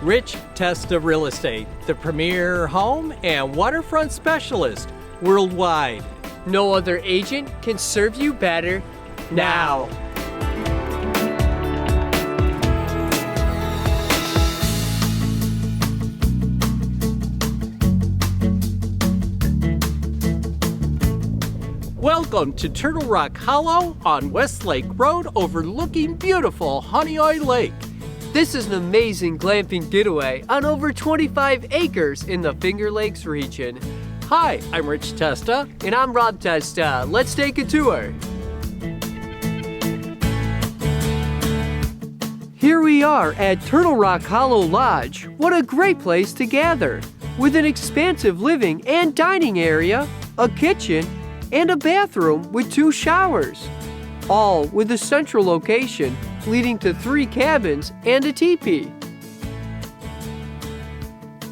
Rich Testa Real Estate, the premier home and waterfront specialist worldwide. No other agent can serve you better now. Welcome to Turtle Rock Hollow on Westlake Road overlooking beautiful Honeoye Lake. This is an amazing glamping getaway on over 25 acres in the Finger Lakes region. Hi, I'm Rich Testa. And I'm Rob Testa. Let's take a tour. Here we are at Turtle Rock Hollow Lodge. What a great place to gather. With an expansive living and dining area, a kitchen, and a bathroom with 2 showers. All with a central location leading to 3 cabins and a teepee.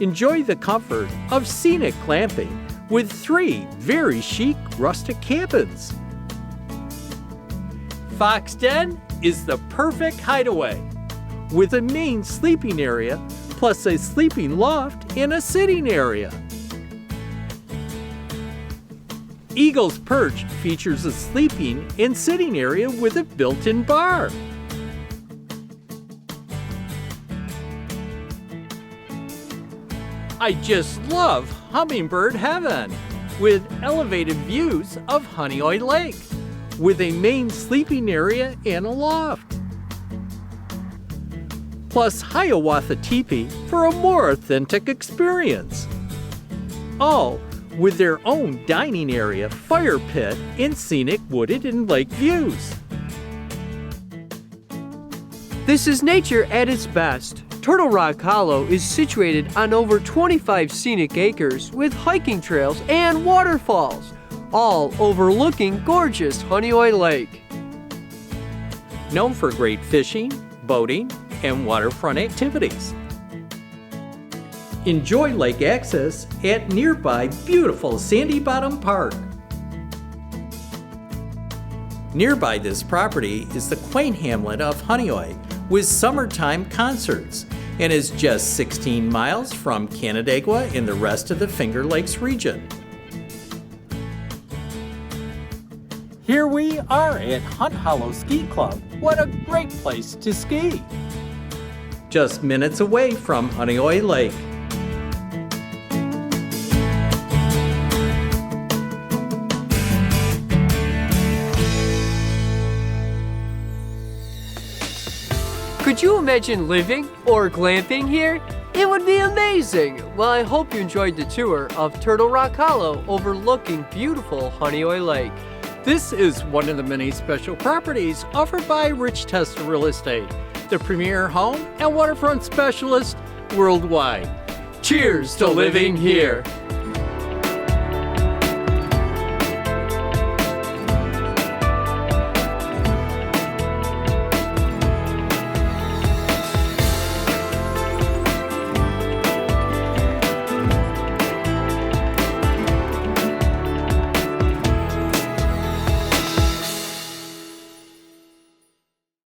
Enjoy the comfort of scenic glamping with 3 very chic rustic cabins. Fox Den is the perfect hideaway with a main sleeping area plus a sleeping loft and a sitting area. Eagle's Perch features a sleeping and sitting area with a built-in bar. I just love Hummingbird Heaven with elevated views of Honeoye Lake with a main sleeping area and a loft. Plus Hiawatha Teepee for a more authentic experience. All with their own dining area, fire pit, and scenic wooded and lake views. This is nature at its best. Turtle Rock Hollow is situated on over 25 scenic acres with hiking trails and waterfalls, all overlooking gorgeous Honeoye Lake. Known for great fishing, boating, and waterfront activities. Enjoy lake access at nearby beautiful Sandy Bottom Park. Nearby this property is the quaint hamlet of Honeoye with summertime concerts and is just 16 miles from Canandaigua and the rest of the Finger Lakes region. Here we are at Hunt Hollow Ski Club. What a great place to ski! Just minutes away from Honeoye Lake. Could you imagine living or glamping here? It would be amazing! Well, I hope you enjoyed the tour of Turtle Rock Hollow overlooking beautiful Honeoye Lake. This is one of the many special properties offered by Rich Testa Real Estate, the premier home and waterfront specialist worldwide. Cheers to living here!